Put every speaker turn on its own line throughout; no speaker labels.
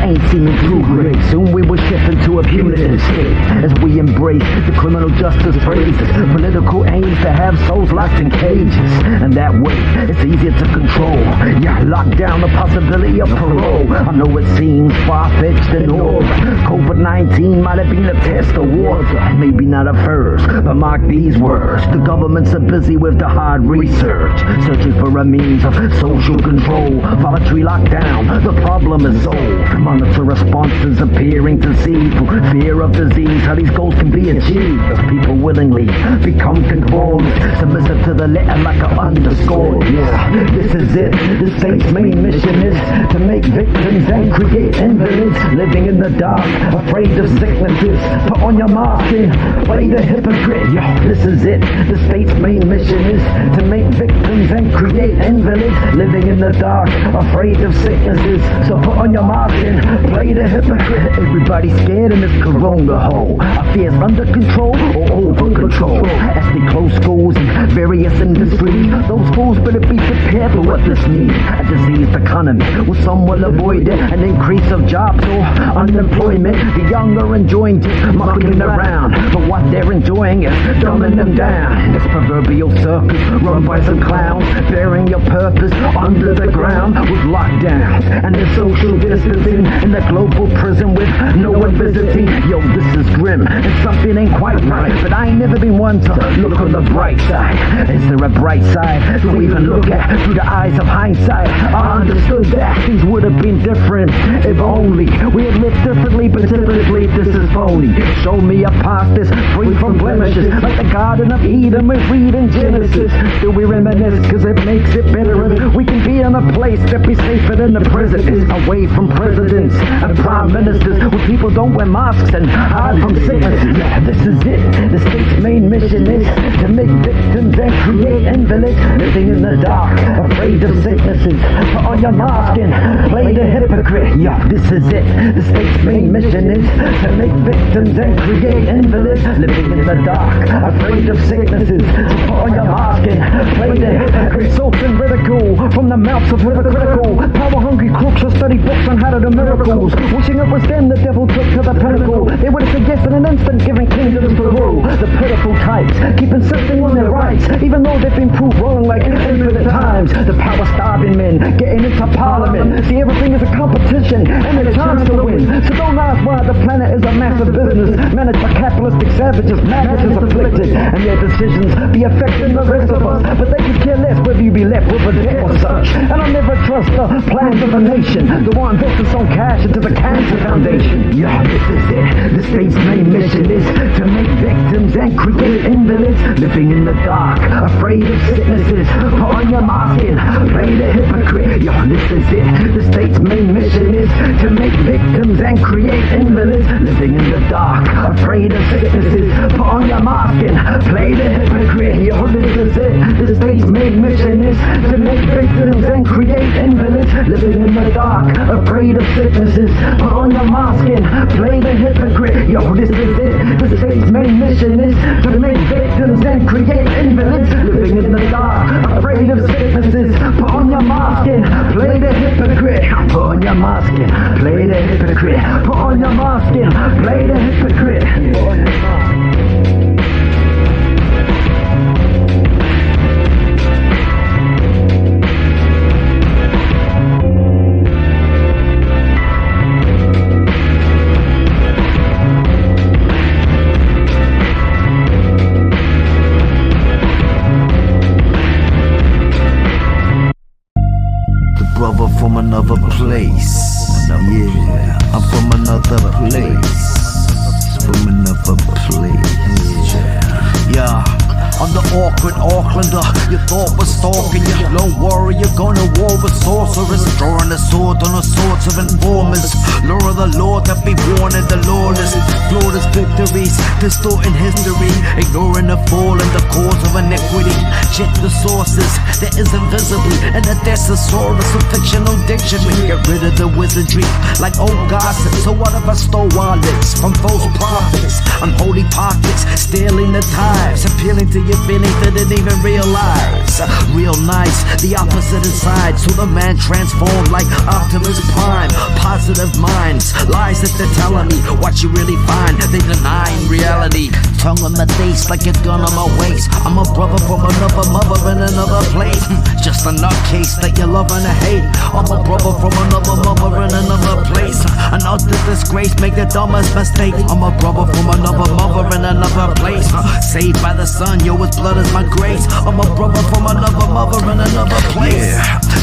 ain't seeming too great. Soon we will shift into a punitive state as we embrace the criminal justice phrases. Political aims to have souls locked in cages, and that way it's easier to control. Yeah, lock down the possibility of parole. I know it seems far-fetched and all. COVID-19 might have been a test of water, maybe not a first, but mark these words. The governments are busy with the hard research, searching for a means of social control. Voluntary lockdown, the problem is solved. Monitor responses appearing to see through fear of disease how these goals can be achieved. If people willingly become conformed, submissive to the letter like an underscore. Yeah, this is it. The state's main mission is to make victims and create invalids living in the dark, afraid of sicknesses. Put on your mask and play the hypocrite. Yo, this is it. The state's main mission is to make victims and create invalids living in the dark, afraid of sicknesses. So put on your mask and play the hypocrite. Everybody's scared in this corona hole. Our fears under control or over control. As they close schools and various industries, those fools better be prepared for what this means. A diseased economy, will some will avoid it. An increase of jobs or unemployment. The young are enjoying just mucking around, but what they're enjoying is dumbing them down. This proverbial circus run by some clowns, bearing your purpose under the ground with lockdowns and the social distancing in the global prison with no one visiting. Yo, this is grim and something ain't quite right, but I ain't never been one to look on the bright side. Is there a bright side to even look at through the eyes of hindsight? I understood that things would have been different if only we had lived differently, but typically this is phony. Show me a past that's free from blemishes, like the Garden of Eden we read in Genesis. Do we reminisce cause it makes it better if we can be in a place that be safer than the presidents, away from presidents and prime ministers, where people don't wear masks and hide from sicknesses. Yeah, this is it. The state's main mission is to make victims and create invalids living in the dark, afraid of sicknesses. Put on your mask and play the hypocrite. Yeah, this is it. The state's main mission is to make victims and create invalids living in the dark, afraid of sicknesses. Put on your mask and play the hypocrite. Salt and ridicule from the mouths of hypocritical, power-hungry crooks who study books on how to do miracles, wishing it was them the devil took to the pinnacle. They would have suggested an instant giving kingdoms to rule. The pitiful types keep insisting on their rights, even though they've been proved wrong like infinite times. The power-starving men getting into parliament, see everything is a competition and a chance to win. So don't ask why the planet is a massive business managed by capitalistic savages, maggots afflicted, and their decisions be affecting the rest of us. But they could care less whether you be left with a debt or such. And I'll never trust the plans of a nation that will invest some cash into the cancer foundation. Yeah, this is it. The state's main mission is to make victims and create invalids living in the dark, afraid of sicknesses. Put on your mask and play the hypocrite. Yo, this is it. The state's main mission is to make victims and create invalids living in the dark, afraid of sicknesses. Put on your mask and play the hypocrite. Yo, this is it. The state's main mission is to make victims and create invalids living in the dark, afraid of sicknesses. Put on your mask and play the hypocrite. Yo, this is it. The state's main mission is to make victims and create invalids living in the dark, afraid of sicknesses. Put on your mask and play the hypocrite. Put on your mask and play the hypocrite. Put on your mask and play the hypocrite. Put on your mask.
Brother from another place. Yeah, I'm from another place. From another place. Yeah. I'm the awkward Aucklander you thought was stalking you. Lone warrior going to war with sorcerers, drawing the sword on the swords of informers. Lure of the Lord that be warning the lawless. Flawless victories, distorting history, ignoring the fall and the cause of iniquity. Check the sources, there is invisibly and a thesaurus of fictional dictionary. Get rid of the wizardry like old gossip. So what if I stole wallets from false prophets, unholy pockets, stealing the tithes, appealing to to your feelings didn't even realize. Real nice, the opposite inside. So the man transformed like Optimus Prime. Positive minds, lies that they're telling me. What you really find, they denying reality. Tongue on my face like a gun on my waist. I'm a brother from another mother in another place. Just a nutcase that you love and hate. I'm a brother from another mother in another place. Another disgrace, make the dumbest mistake. I'm a brother from another mother in another place. Saved by the sun, yo, his blood is my grace. I'm a brother from another mother in another place.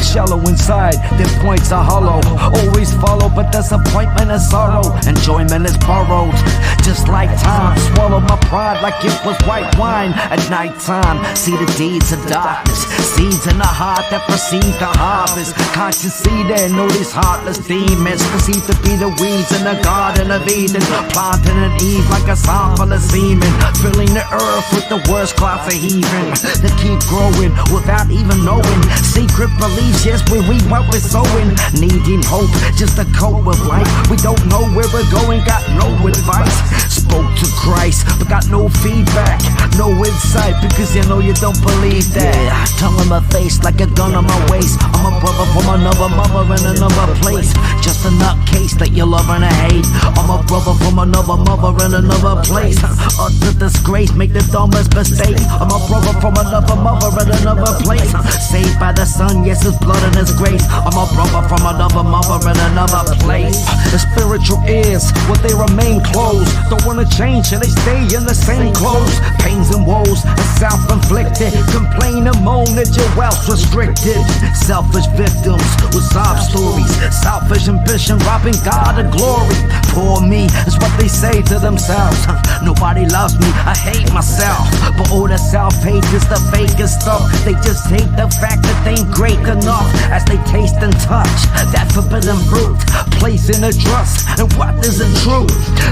Shallow inside, their points are hollow. Always follow, but disappointment is sorrow. Enjoyment is borrowed, just like time. Swallow my pride like it was white wine. At nighttime, see the deeds of darkness. Seeds in the heart that precede the harvest. Can't you see there, know these heartless demons perceived to be the weeds in the Garden of Eden. Planting an Eve like a song full of semen, filling the earth with the worst clouds of heaving. They keep growing without even knowing. Secret beliefs, yes, we reap what we're sowing. Needing hope just to cope with life. We don't know where we're going, got no advice. Spoke to Christ, but got no feedback, no insight, because you know you don't believe that. Tongue on my face like a gun on my waist. I'm a brother from another mother in another place. Just a nutcase that you love and hate. I'm a brother from another mother in another place. Utter disgrace, make the dumbest mistake. I'm a brother from another mother in another place. Saved by the sun, yes, his blood and his grace. I'm a brother from another mother in another place. The spiritual ears, well, they remain closed. Don't wanna change and they stay in the same clothes. Pains and woes are self-inflicted. Complain and moan that your wealth's restricted. Selfish victims with sob stories. Selfish ambition robbing God of glory. Poor me is what they say to themselves. Nobody loves me, I hate myself. But all the self-hate is the fakest stuff. They just hate the fact that they ain't great enough. As they taste and touch that forbidden fruit, placing a trust in what isn't true.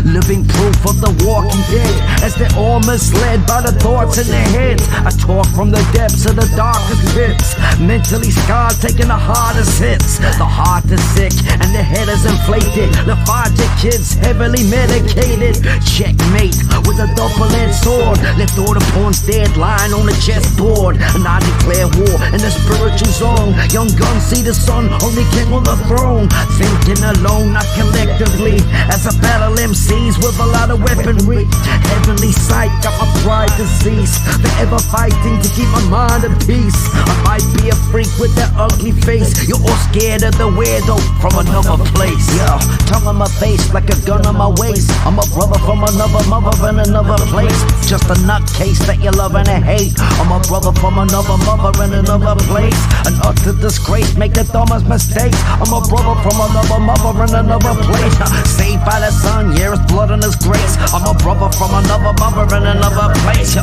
Living proof of the walking dead, as they're all misled by the thoughts in their heads. I talk from the depths of the darkest pits. Mentally scarred, taking the hardest hits. The heart is sick and the head is inflated. Lethargic kids heavily medicated. Checkmate with a double-edged sword. Left all the pawns dead lying on the chessboard. And I declare war in the spiritual zone. Young guns see the sun, only king on the throne. Thinking alone, not collectively. As I battle MCs with a lot of weaponry. Heavenly sight, got my pride disease. Forever fighting to keep my mind at peace. I might be a freak with that ugly face. You're all scared of the weirdo from another place. Yeah, tongue on my face like a gun on my waist. I'm a brother from another mother in another place. Just a nutcase that you love and hate. I'm a brother from another mother in another place. An utter disgrace, make the dumbest mistakes. I'm a brother from another mother in another place. Saved by the sun, yeah, his blood and his grace. I'm a brother from another mother in another place.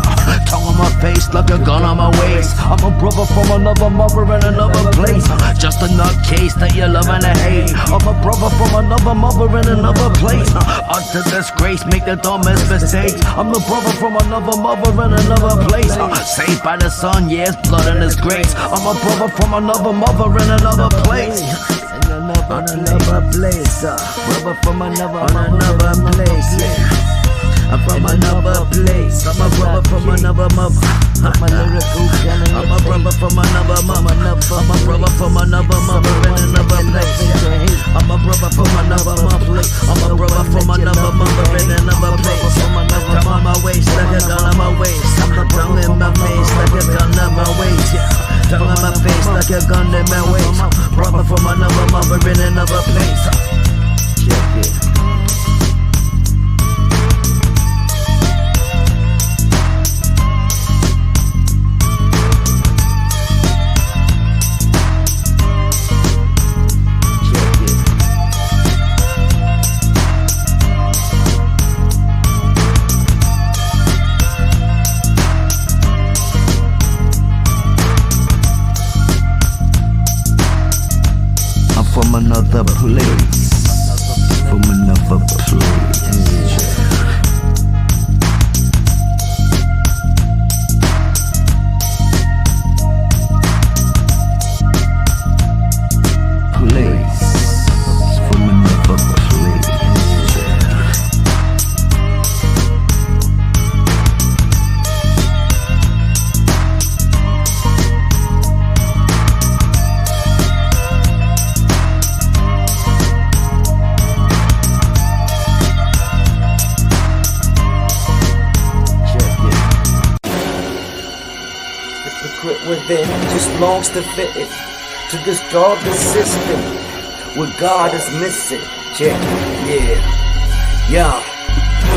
Tongue on my face like a gun on my waist. I'm a brother from another mother in another place. Just a nutcase that you love and hate. I'm a brother from another mother in another place. Utter disgrace, make the dumbest mistakes. I'm the brother from another mother in another place. Saved by the sun, yeah, his blood and his grace. I'm a brother from another mother in another place. Another place, brother from another place, yeah. I'm from another place. I'm a brother from another mother. I'm a lyrical gunner. I'm a brother from another mother. I'm a brother from another mother in another place. I'm a brother from another mother. I'm a brother from another mother in another place. Tongue on my waist like a gun on my waist. Tongue in my face like a gun on my waist. Tongue on my face like a gun in my waist. Brother from another mother in another place. Check it. From another place, from another place.
Hypocrite within just longs to fit it to this godless system where God is missing. Yeah.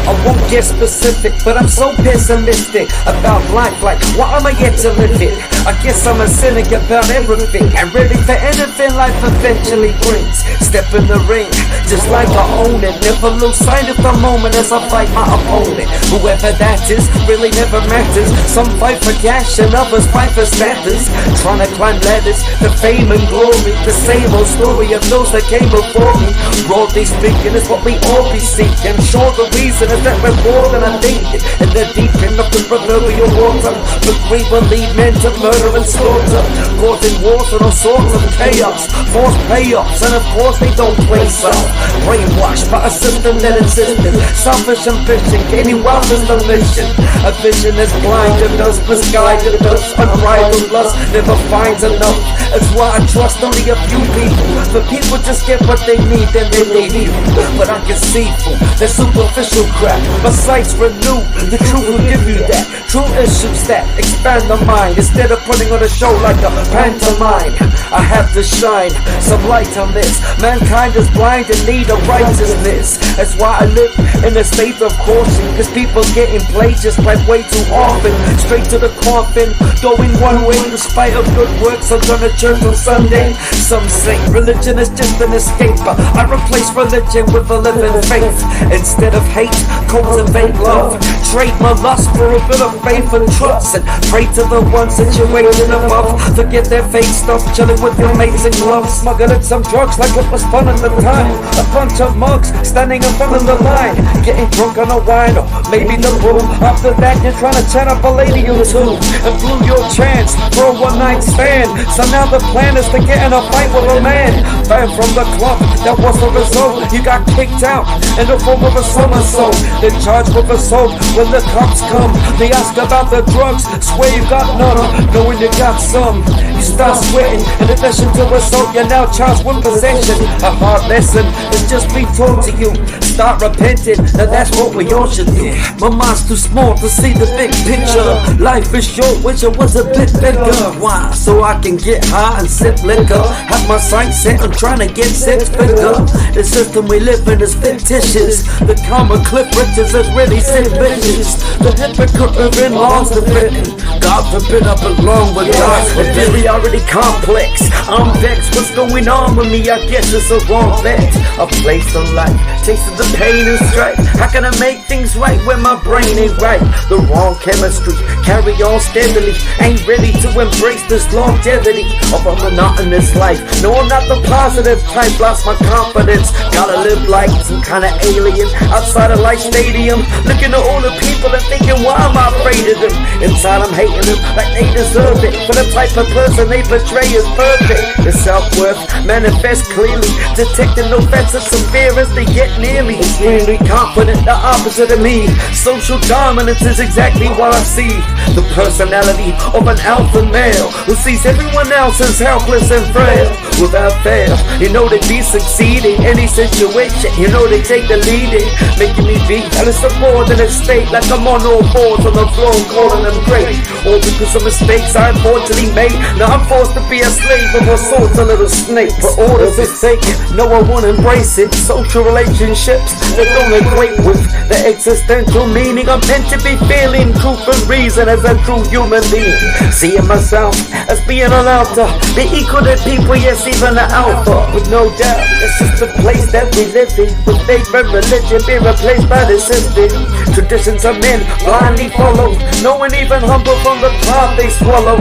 I won't get specific, but I'm so pessimistic about life, like why am I yet to live it? I guess I'm a cynic about everything and ready for anything life eventually brings. Step in the ring, just like I own it. Never lose sight of the moment as I fight my opponent. Whoever that is, really never matters. Some fight for cash and others fight for status. Trying to climb ladders to fame and glory. The same old story of those that came before me. Broadly speaking, is what we all be seeking. Sure, the reason is that we're more than I think. And they're deep in the proverbial water. But we will lead men to murder and slaughter, causing wars and all sorts of chaos, forced payoffs, and of course they don't play soft. Brainwashed by a system that insisted selfish ambition, gaining wealth is the mission. A vision that's blinded us, misguided us, unbridled lust never finds enough. That's why I trust only a few people. The people just get what they need, then they leave you. But I can see through the superficial crap. My sights renew, the truth will give you that. True issues that expand the mind instead of putting on a show like a pantomime. I have to shine some light on this. Mankind is blind in need of righteousness. That's why I live in a state of caution, cause people getting played just like way too often. Straight to the coffin, going one way in spite of good works. I'm going to church on Sunday. Some say religion is just an escape. I replace religion with a living faith. Instead of hate, cultivate love. Trade my lust for a bit of faith and trust, and pray to the ones situated above. Forget their fake stuff, chilling with your mates and gloves. Smuggling some drugs like it was fun at the time. A bunch of mugs standing in front of the line, getting drunk on a wine or maybe the brew. After that you're trying to chat up a lady or two, and blew your chance for a one-night stand. So now the plan is to get in a fight with a man. Banned from the club, that was the result. You got kicked out in the form of a somersault. Then charged with assault. When the cops come, they ask about the drugs. Swear you got none, knowing you got some. You start sweating, in addition to assault, you're now charged with possession. A hard lesson is just be taught to you. Start repenting, now that's what we all should do. My mind's too small to see the big picture. Life is short, wish it was a bit bigger. Why? So I can get high and sip liquor. Have my sights set on trying to get six figure. The system we live in is fictitious. The common clip riches is really sick bitches. The hypocrite living longs to fit in. God forbid I belong with God. Inferiority complex. I'm vexed. What's going on with me? I guess it's a wrong bet. A place of life, tasting the pain and strife. How can I make things right when my brain ain't right? The wrong chemistry, carry on steadily. Ain't ready to embrace this longevity of a monotonous life. No, I'm not the positive type, lost my confidence. Gotta live like some kind of alien outside a light stadium. Looking at all the people and thinking, why am I afraid of them? Inside I'm hating them like they deserve it. For the type of person they portray is perfect. The self-worth manifests clearly, detecting no offensive fear as they get near me. Extremely confident, the opposite of me. Social dominance is exactly what I see. The personality of an alpha male who sees everyone else as helpless and frail. Without fail, you know they be succeeding any situation. You know they take the leading, making me be at a subordinate state, like I'm on all fours on the floor, calling them great. All because of mistakes I unfortunately made. Now I'm forced to be a slave of all sorts of little snakes. For orders' sake, no one won't embrace it. Social relationships that don't equate with the existential meaning I'm meant to be feeling. Truth and reason as a true human being. Seeing myself as being allowed to be equal to people, yes, even the alpha. With no doubt, it's just the place that we live in. With faith and religion being replaced by the system. Traditions of men blindly follow. No one even humble from the pride they swallow.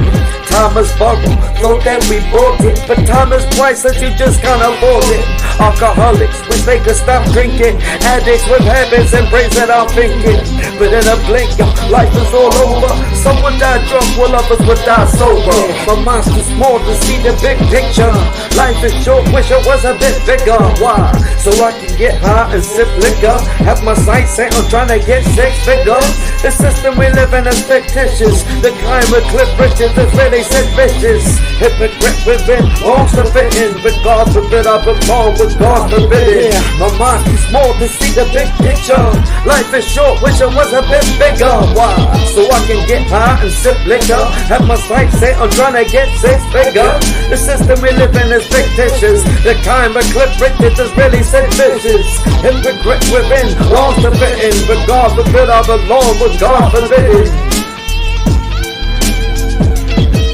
Time is borrowed, thought that we bought it, but time is priceless, you just can't afford it. Alcoholics wish they could stop drinking. Addicts with habits embracing our thinking. But in a blink, life is all over. Some will die drunk, while others will die sober. My mind's too small to see the big picture. Life is short, wish it was a bit bigger. Why? So I can get high and sip liquor. Have my sights set on trying to get six figures. The system we live in is fictitious. The kind with clip riches is really really said vicious. Hypocrite within, wants to fit in, but God forbid I belong, but God forbid it. My mind is small to see the big picture. Life is short, wish it was a bit bigger. Why? So I can get high and sip liquor. Have my sights set on trying to get six figure. The system we live in is fictitious. The kind of clip Richard is really said vicious. Hypocrite within, wants to fit in, but God forbid I belong, but God forbid it.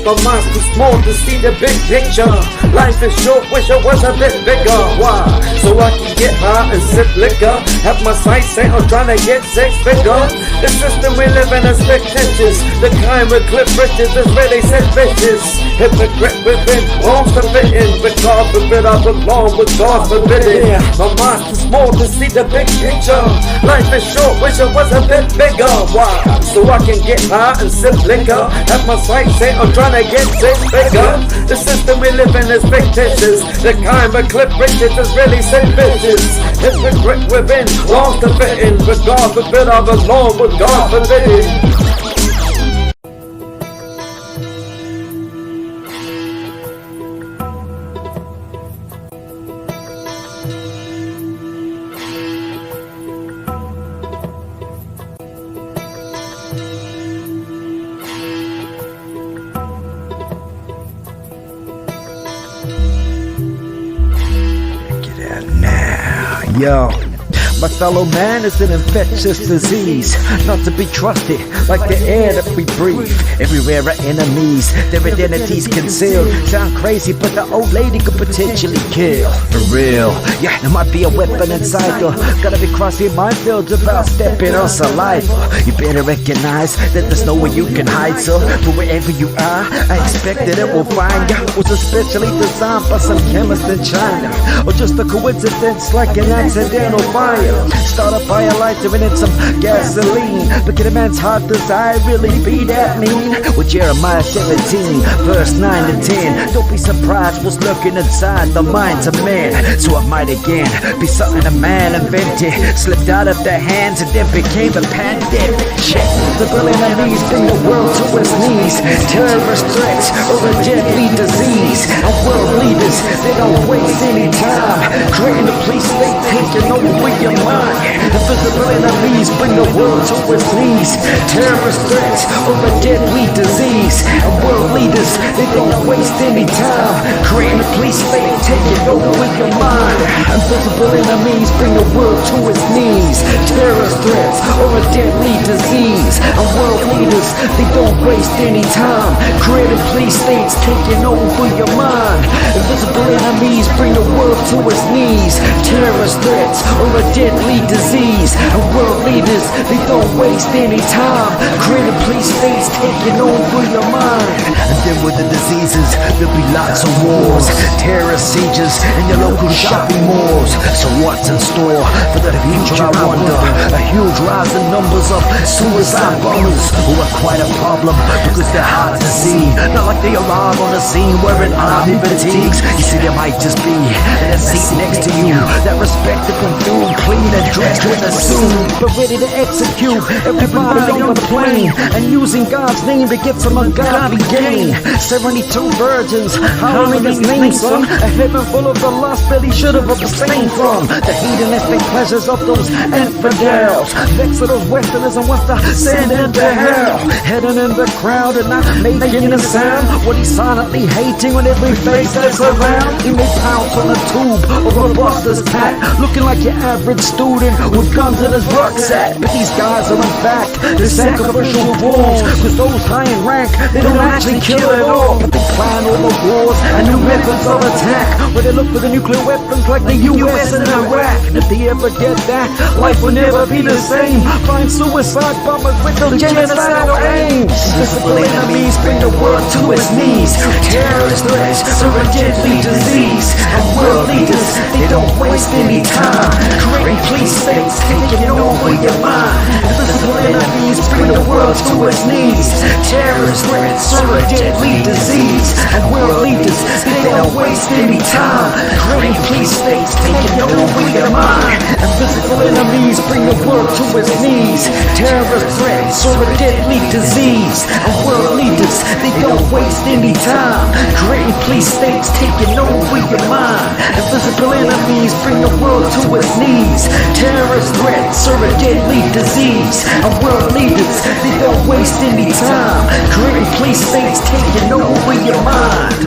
My mind's too small to see the big picture. Life is short, wish it was a bit bigger. Why? So I can get high and sip liquor. Have my sights set on trying to get six figure. The system we live in is fictitious. The kind with Cliff Richards is really said vicious. Hypocrite within, wants to fit in, but God forbid I belong, but God forbid it. My mind's too small to see the big picture. Life is short, wish it was a bit bigger. Why? So I can get high and sip liquor. Have my sights set on trying to get six figure. The system we live in is fictitious. The kind of Cliff Richards is really said vicious. Hypocrite within, wants to fit in, but God forbid I belong, but God forbid it.
Yo, my fellow man is an infectious disease, not to be trusted like the air that we breathe. Everywhere are enemies, their identities concealed. Sound crazy, but the old lady could potentially kill. For real, yeah, there might be a weapon inside her. Gotta be crossing minefields about stepping on saliva. You better recognize that there's nowhere you can hide, so but wherever you are, I expect that it will find you. Was especially designed by some chemist in China, or just a coincidence like an accidental fire. Start a fire lighter and in some gasoline, but can a man's heart desire really be that mean? With Jeremiah 17, verse 9 to 10, don't be surprised what's lurking inside the minds of men. So it might again be something a man invented, slipped out of their hands and then became a pandemic. Check the billion enemies bring the world to its knees. Terrorist threats or a deadly disease, and world leaders, they don't waste any time creating a police state taking over your mind. Invisible enemies bring the world to its knees. Terrorist threats or a deadly disease, and world leaders, they don't waste any time creating a police state taking over your mind. Invisible enemies bring the world to its knees. Terrorist threats or a deadly disease, and world leaders, they don't waste any time creating police states taking over your mind. Invisible enemies bring the world to its knees. Terrorist threats or a deadly disease, and world leaders, they don't waste any time creating police states taking over your mind. And then with the diseases, there'll be lots of wars, terrorist sieges in your local shopping malls. So what's in store for the future, I wonder? A huge rise in numbers of suicide bombers who are quite a problem because they're hard to see. Not like they arrive on the scene wearing army fatigues. You see, there might just be in a seat next to you that respectable dude, clean and dressed with a suit, but ready to execute everybody on the plane, and using God's name to get some ungodly gain. 72 virgins howling his name, son. A heaven full of the lust that he should have abstained from. The hedonistic pleasures of those infidels. Vex of those westerners and wants to send him to hell. Hidden in the crowd and not making a sound. What he's silently hating on every face that's around. He may pounce on a tube or a buster's pack, looking like your average student with guns in his rucksack. But these guys are in fact the sacrificial wolves, cause those high in rank, they don't actually kill at all, but they plan all the wars and new methods of attack, where they look for the nuclear weapons like the US and Iraq. And if they ever get that, life will never be the same. Find suicide bombers with those genocidal aims. Invisible enemies bring the world to its knees. Terrorist threats are a deadly disease, and world leaders, they don't waste any time creating police states taking over your mind. Invisible enemies bring the world to its knees. Terrorist threats are a deadly disease, and world leaders, they don't waste any time creating police states taking over your mind. Invisible enemies bring the world to its knees. Terrorist threats are a deadly disease, and world leaders, they don't waste any time. Creating police states taking over your mind. Invisible enemies bring the world to its knees. Terrorist threats are a deadly disease. And world leaders, they don't waste any time. Creating police states taking over your mind.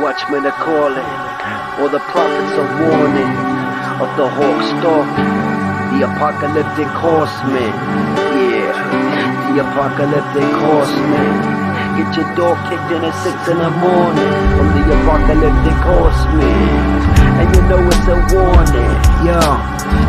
Watchmen are calling, or the prophets are warning of the hawk stalking, the apocalyptic horseman. Yeah, the apocalyptic horseman. Get your door kicked in at 6 in the morning from the apocalyptic horseman. And you know it's a warning. Yo,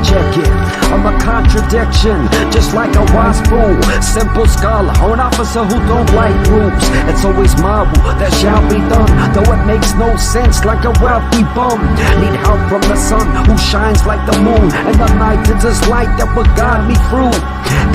check it. I'm a contradiction, just like a wise fool. Simple scholar, or an officer who don't like rules. It's always my rule that shall be done, though it makes no sense like a wealthy bum. Need help from the sun who shines like the moon, and the night is his light that will guide me through.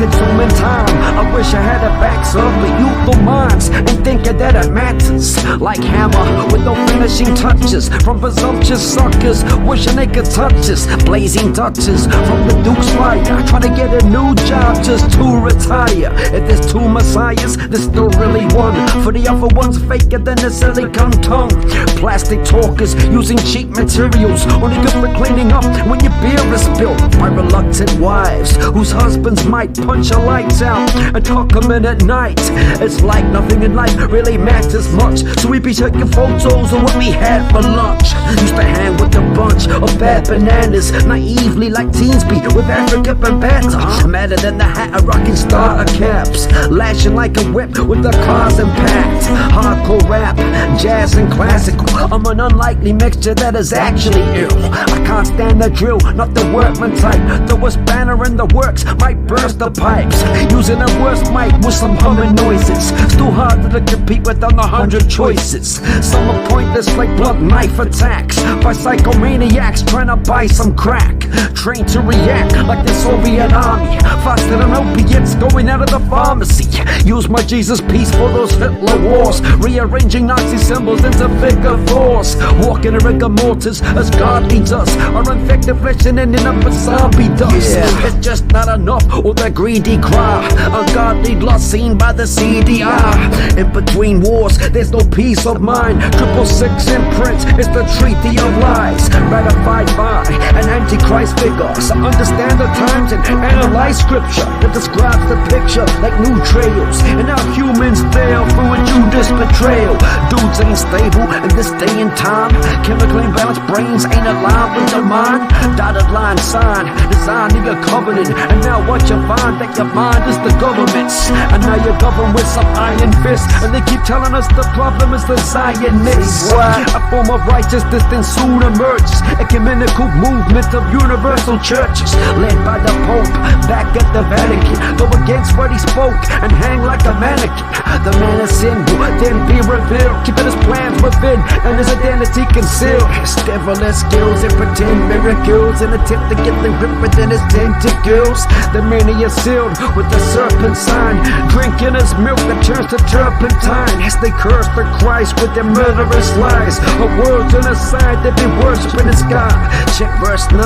Consuming time, I wish I had a backs of the youthful minds and thinking that it matters. Like hammer with no finishing touches from presumptuous suckers wishing they could touch us. Blazing touches from the Duke's fire, trying to get a new job just to retire. If there's two messiahs, there's still really one. For the other one's faker than a silicone tongue. Plastic talkers using cheap materials, only good for cleaning up when your beer is spilled by reluctant wives whose husbands might punch your lights out and tuck them in at night. It's like nothing in life really matters much, so we be taking photos of what we had for lunch. Used to hang with a bunch of bad bananas, naively like teens be with Africa and banter. Madder than the hat of rocking starter caps, lashing like a whip with the cars impact. Hardcore rap, jazz and classical, I'm an unlikely mixture that is actually ill. I can't stand the drill, not the workman type. Throw a spanner in the works, might burst the pipes. Using a worst mic with some humming noises. It's too hard to compete with on 100 choices. Some are pointless like blunt knife attacks by psychomaniacs trying to buy some crack. Trained to react like the Soviet army, faster than opiates going out of the pharmacy. Use my Jesus piece for those Hitler wars, rearranging Nazi symbols into figure fours. Walking a rigor mortis as God leads us, our infected flesh and ending up with zombie dust. It's just not enough, or the greedy cry, ungodly lust seen by the CDI. In between wars, there's no peace of mind. 666 imprint is the treaty of lies, ratified by an antichrist figure. So understand the times and analyze scripture that describes the picture like new trails, and how humans fail through a Judas betrayal. Dudes ain't stable in this day and time. Chemically imbalanced brains ain't aligned with your mind. Dotted line sign, designing a covenant, and now what you find that your mind is the government's, and now you're governed with some iron fists, and they keep telling us the problem is the Zionists. A form of righteousness then soon emerges, ecumenical movement of universal churches, led by the Pope back at the Vatican. Go against what he spoke and hang like a mannequin. The man of sin will then be revealed, keeping his plans within and his identity concealed. His devilish skills and pretend miracles, and attempt to get the grip within his tentacles. The many are sealed with the serpent sign, drinking his milk that turns to turpentine, as they curse the Christ with their murderous lies. A words on a side that be worshiping his God. Check verse 9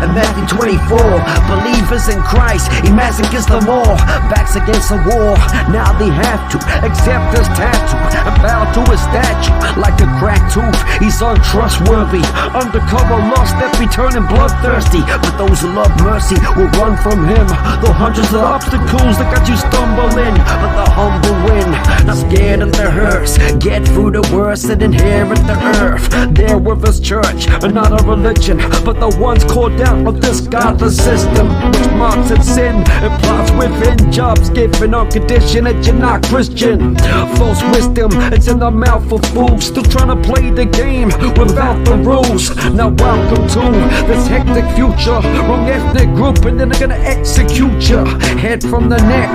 and Matthew 24. Believers in Christ, he massacres them all. Backs against the wall, now they have to accept his tattoo and bow to his statue. Like a cracked tooth, he's untrustworthy. Undercover lost that be turning bloodthirsty, but those who love mercy will run from him. Though hundreds of obstacles that got you stumbling, but the humble win. Not scared of the hearse, get through the worst and inherit the earth. There with his church, and not a religion, but the ones called out of this godless system, which mocks at sin and plots within jobs given on condition that you're not Christian. False wisdom, it's in the mouth of fools, still trying to play the game without the rules. Now welcome to this hectic future. Wrong ethnic group and then they're gonna execute you. Head from the neck,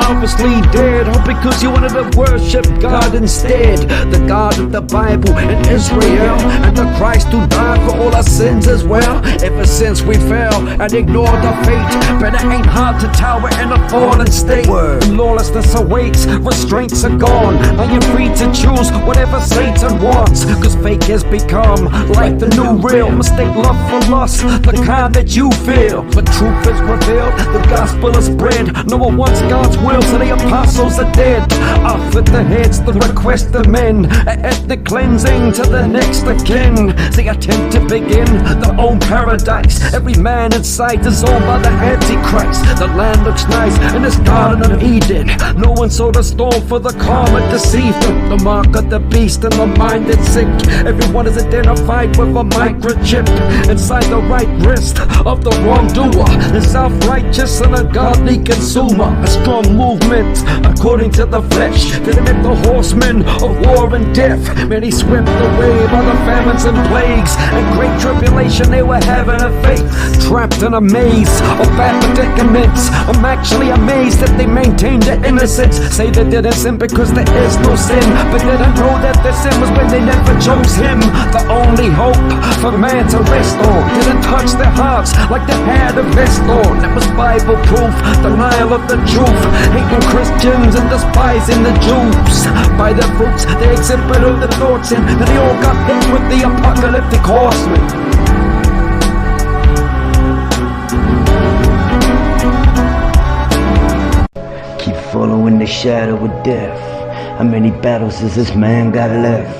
obviously dead, all because you wanted to worship God instead. The God of the Bible
in Israel, and the Christ who died for all our sins as well. Ever since we fell and ignored the fate, but it ain't hard to tower in a fallen state. Lawlessness awaits, restraints are gone. Now you're free to choose whatever Satan wants, cause fake has become like the new real. Mistake love for lust, the kind that you feel. But truth is revealed, the gospel is spread. No one wants God's will, so the apostles are dead. Off at the heads, the request of men, an ethnic cleansing to the next of kin. They attempt to begin their own paradise. Every man inside is owned by the Antichrist. The land looks nice in this Garden of Eden. No one saw the storm for the calm and deceived them. The mark of the beast and the mind that's sick. Everyone is identified with a microchip inside the right wrist of the wrongdoer. The self-righteous and a godly consumer. A strong movement according to the flesh. They met the horsemen of war and death. Many swept away by the famines and plagues and great tribulation they were having a faith. Trapped in a maze of bad predicaments. I'm actually amazed that they maintained their innocence. Say they didn't sin because there is no sin, but didn't know that their sin was when they never chose him. The only hope for man to rest on. Didn't touch their hearts like they had a vest on. That was Bible proof, denial of the truth. Hating Christians and despising the Jews. By their fruits they exhibited the thoughts, and they all got hit with the apocalyptic horsemen.
Keep following the shadow of death. How many battles has this man got left?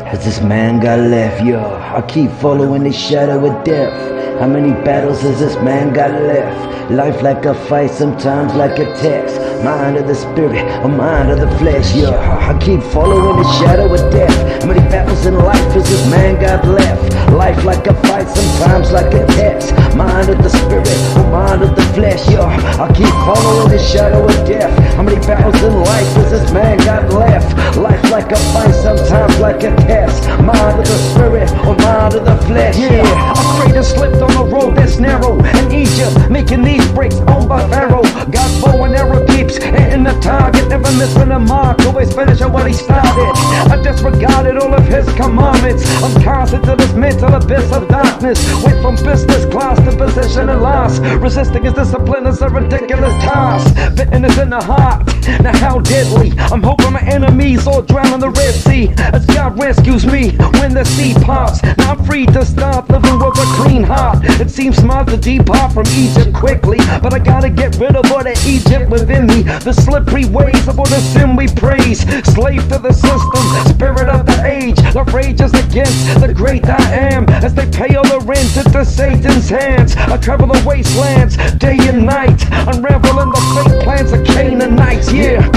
Has this man got left, yo? I keep following the shadow of death. How many battles has this man got left? Life like a fight, sometimes like a test. Mind of the spirit, or mind of the flesh, yo. I keep following the shadow of death. How many battles in life has this man got left? Life like a fight, sometimes like a test. Mind of the spirit, or mind of the flesh, yo. I keep following the shadow of death. How many battles in life has this man got left? Life like a fight, sometimes like a test. Mind of the spirit, or mind of the flesh, yeah. I straight and slipped on a road that's narrow in Egypt, making these breaks owned by Pharaoh. God's bow and arrow keeps hitting the target, never missing a mark, always finishing what he started. I disregarded all of his commandments. I'm constant to this mental abyss of darkness. Went from business class to position and loss. Resisting his discipline is a ridiculous task. Bitterness in the heart, now how deadly. I'm hoping my enemies all drown in the Red Sea as God rescues me when the sea parts. Now I'm free to start living with a clean heart. It seems smart to depart from Egypt quickly, but I gotta get rid of all the Egypt within me. The slippery ways of all the sin we praise. Slave to the system, spirit of the age. The rage is against the great I am, as they pay all the rent into Satan's hands. I travel the wastelands day and night, unraveling the fake plans of Canaanites, yeah.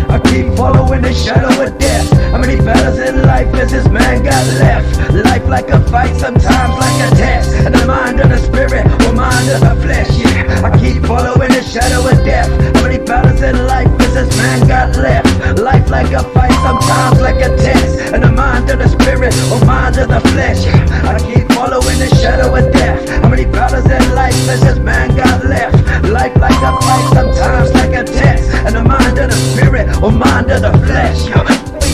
I keep following the shadow of death. How many battles in life has this man got left? Life like a fight, sometimes like a test. And the mind of the spirit, or mind of the flesh, yeah. I keep following the shadow of death. How many battles in life has this man got left? Life like a fight, sometimes like a test. And the mind of the spirit, or mind of the flesh, yeah. I keep following the shadow of death. How many battles in life has this man got left? Life like a fight, sometimes like a test. And the mind of the spirit, or mind of the flesh.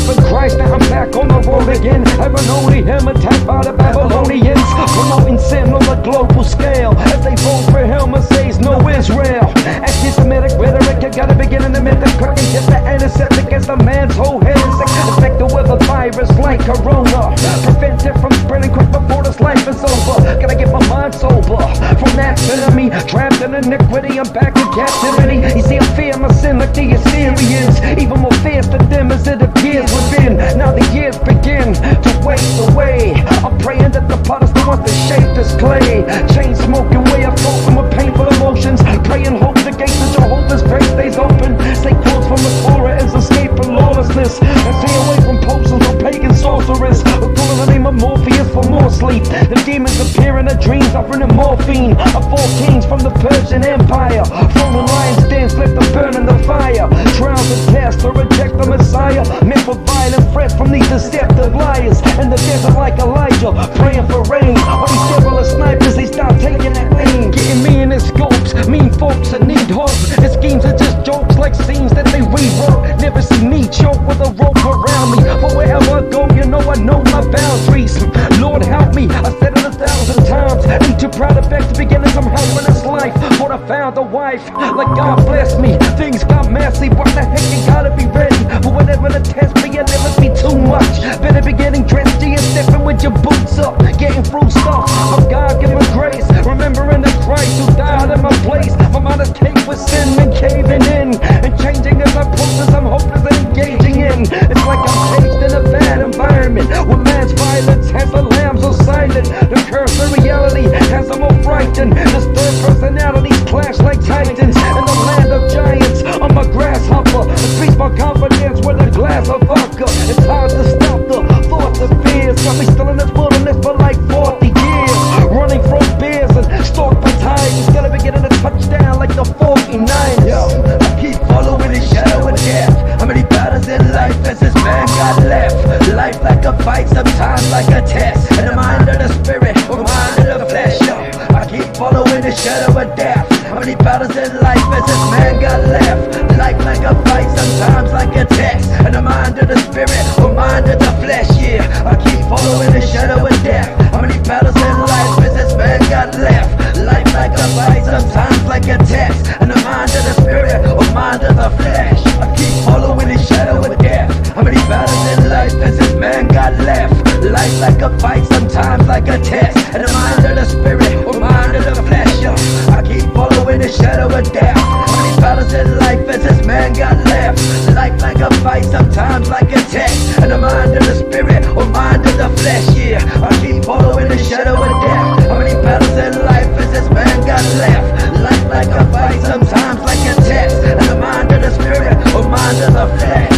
For Christ, now I'm back on the road again. Heaven only him attacked by the Babylonians, promoting sin on the global scale as they vote for him and says no Israel. Anti-Semitic rhetoric, you gotta begin in the myth. Cooking hit the antiseptic as the man's whole head is sick. Infected with a virus like corona. Prevent it from spreading quick before this life is over. Gotta get my mind sober from that enemy. Trapped in iniquity, I'm back in captivity. You see, I fear my sin like the Assyrians. Even more fierce to them as it appears within. Now the years begin to waste away. I'm praying that the potter still wants to shape this clay. Chain smoking way I flow from my painful emotions. Praying hope the gates of Jehovah's grace stays open. Stay close from the Torah is escape from lawlessness. And stay away from potions or pagan sorcerers. We're calling the name of Morpheus for more sleep. The demons appear in the dreams, offering them morphine. Of 4 kings from the Persian Empire. Rolling lions dance, left them burn in the fire. Trials and tests to reject the Messiah. Men for violent threats from these deceptive liars. In the desert like Elijah, praying for rain. All these devil snipers, they start taking that aim. Getting me in his scopes, mean folks that need hope. His schemes are just jokes like scenes that they rewrote. Never see me choke with a rope around
around me. But wherever I go, you know I know my boundaries. Lord help me, I said it 1,000 times. Ain't too proud of to begin somehow in this life. But I found a wife, like God bless me. Things got messy, but the heck you gotta be ready for whatever the test be, and never be too much. Better be getting dressed and stepping with your boots up, getting through stuff of God-given grace. Remembering that Christ who died in my place. My mind is caked with sin and caving in, and changing as I process. I'm hopeless and engaging in. It's like I'm caged in a bad environment where man's violence has the lambs so silent. The curse of reality has them all frightened. Disturbed personalities clash like titans. In the land of giants, I'm a grasshopper. Increase my confidence with a glass of vodka. It's hard to stop the thoughts of fears. Got me still in this wilderness for like 40 years. Running from bears and stalked by tigers. Gotta be getting a touchdown like the 49ers. Yo, I keep following the shadow of death. How many battles in life has this man got left? Life like a fight, sometimes like a test. And the mind of the spirit, or mind of the flesh. Yo, I keep following the shadow of death. How many battles in life has this man got left? Life like a fight, sometimes like a test. And the mind of the spirit, or mind of the flesh. Yeah, I keep following the shadow of death. How many battles in life has this man got left? Life like a fight, sometimes like a test. And the mind of the spirit, or mind of the flesh. I keep following the shadow of death. How many battles in life has this man got left? Life like a fight, sometimes like a test. And the mind of the spirit, or mind of the flesh. Yo, I keep following the shadow of death. How many battles in life has this man got left? Life like a fight, sometimes like a test. And the mind of the spirit, or mind of the flesh. Yeah, I keep following the shadow of death. How many battles in life has this man got left? Life like a fight, sometimes like a test. And the mind of the spirit, or mind of the flesh.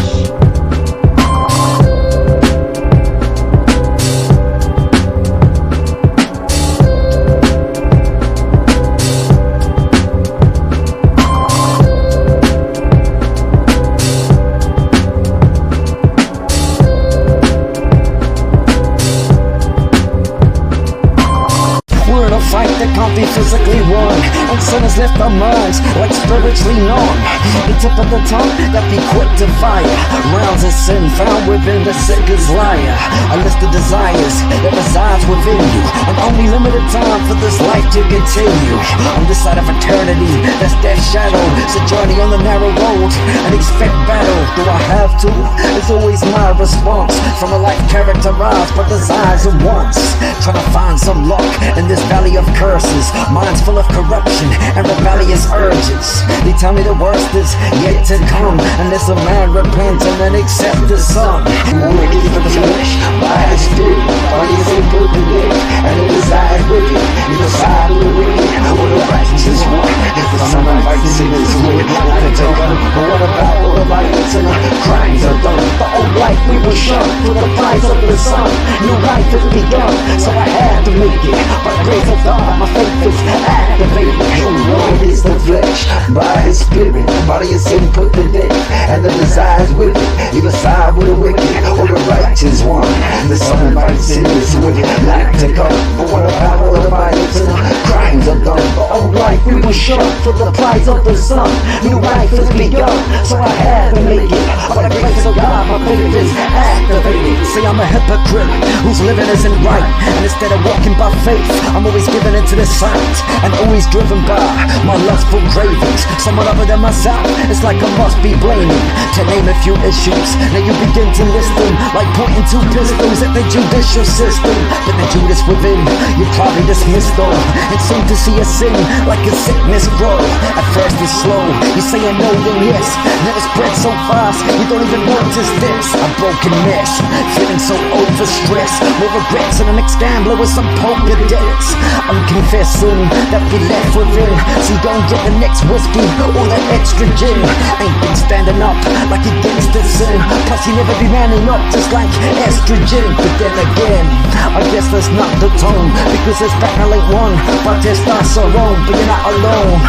Fight that can't be physically won, and sinners lift their minds like spiritually numb. The tip of the tongue that be quick to fire rounds of sin found within the sickest liar. A list of desires that resides within you, an only limited time for this life to continue. On this side of eternity, that's death's shadow. It's a journey on the narrow road, and expect battle. Do I have to? It's always my response from a life characterized by desires and wants. Trying to find some luck in this valley of curses, minds full of corruption and rebellious urges. They tell me the worst is yet to come, unless a man repents and then accepts the Son. Wicked for the flesh, by his spirit, body is input the dick, and it desires wicked. You decide with the wicked, or the righteous one. If the Son of righteousness is wicked, I can take on. But what about all the violence and the crimes are done? The old life we were shunned for the price of the Son. New life has begun, so I had to make it. By the grace of God, my faith is activated. True Lord is the flesh, by his spirit, body is input the death, and the desires with it. Either side with the wicked or the righteous one. The Son invites sinners with like to come. But what about all the violence and the crimes are done? The old life we were shunned for the price of the Son. New life has begun, so I had to make it. By the grace of God, my faith is activated. See, I'm a hypocrite whose living isn't right, and instead of walking by faith, I'm always giving into the sight, and always driven by my lustful cravings. Someone other than myself, it's like I must be blaming. To name a few issues, now you begin to list them, like pointing two pistols at the judicial system. But the Judas within, you probably dismiss though, and seem to see a sin like a sickness grow. At first it's slow, you say a no then yes, never spread so fast, you don't even notice this. A broken mess, feeling so overstressed, more regrets than an ex-gambler with some poker debts. I'm confessing that we left within, so you gon' get the next whiskey or that extra gin. Ain't been standing up like against the sin, plus you never be manning up just like estrogen. But then again, I guess that's not the tone, because there's battle ain't one, but there's testosterone. But you're not alone,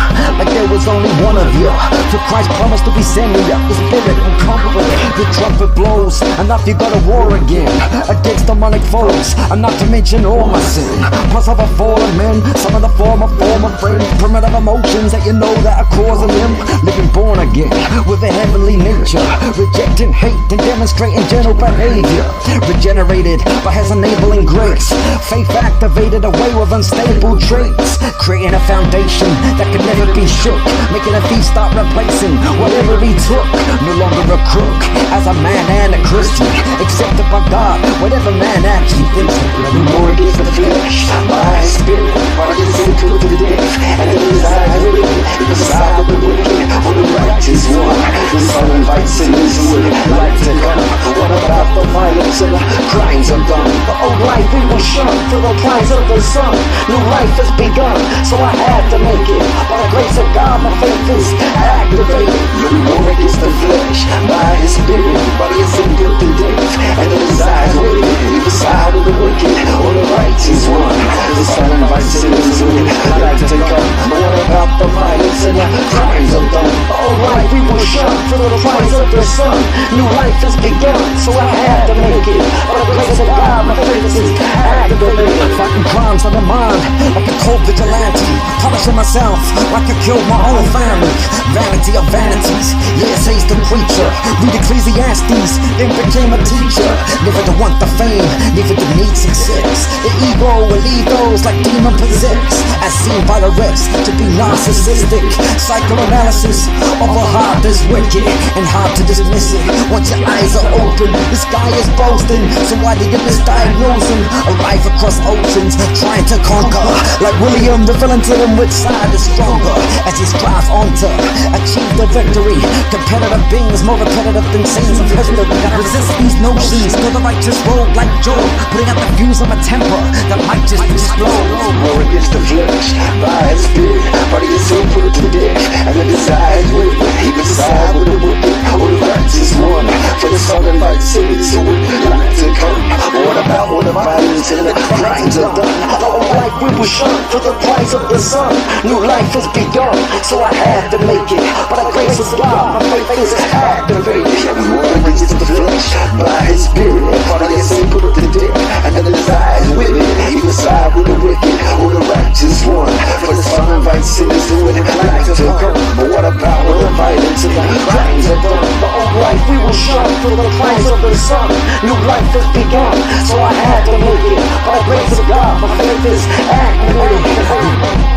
like there was only one of you, for Christ promised to be sending you the spirit and comfort. The trumpet blows, and up you go to war again. A against demonic foes, and not to mention all my sin. Plus of a fallen man, some of the former friend, primitive emotions that you know that are causing them. Living born again with a heavenly nature, rejecting hate and demonstrating gentle behavior. Regenerated by his enabling grace, faith activated away with unstable traits, creating a foundation that can never be shook, making a thief stop replacing whatever he took. No longer a crook, as a man and a Christian, accepted by God, whatever man actually thinks.
No more against the flesh, my spirit, body is equal to the death, and the desire will be the side of the wicked or the righteous one. The Son invites sinners who would like to come. What about the violence and the crimes of done?
The old life we will shun for the prize of the sun. New life has begun, so I had to make it. By the grace of God, my faith is activated.
No more against the flesh, by his spirit, body is equal to death, and the desire will be the side of the wicked or the righteous one. The Son invites sinners who would like to come. What about the violence and the crimes of done?
The old life we will shun for the prize of the sun. New life has begun, so I had to make it. By the grace of God, my faith is activated.
Fighting crimes on the mind like a cold vigilante, punishing myself like I killed my own family. Vanity of vanities, yeah, says the preacher. Read Ecclesiastes, then became a teacher. Never to want the fame, never to need success. The ego will leave those like demon possessed, as seen by the rest to be narcissistic. Psychoanalysis of a heart that's wicked and hard to dismiss it. Once your eyes are open, the sky is boasting. So why do you misdiagnose him? A life across oceans, trying to conquer. Like William, the villain to them which side is stronger, as he strives on to achieve the victory. Competitive beings more repetitive than scenes of history. I resist these notions, go the righteous road like Job, putting out the fuse of a temper that might just explode.
No more against the flesh, by his spirit, body is equal to death, and the desire will be the side with the wicked or the righteous one. For the Son invites sinners who would like to come. What about all the violence and the crimes of done?
The old life we will shun for the prize of the sun. New life has begun, so I had to make it. By the grace of God, my faith is activated.
No more against the flesh, by his spirit, body is equal to death, and the desire will be the side with the wicked or the righteous one. For the Son invites sinners who would like to come. But what about all the violence and the crimes of done?
The old life we will shun for the prize of the sun. New life has begun, so I had to make it. By the grace of God, my faith is activated.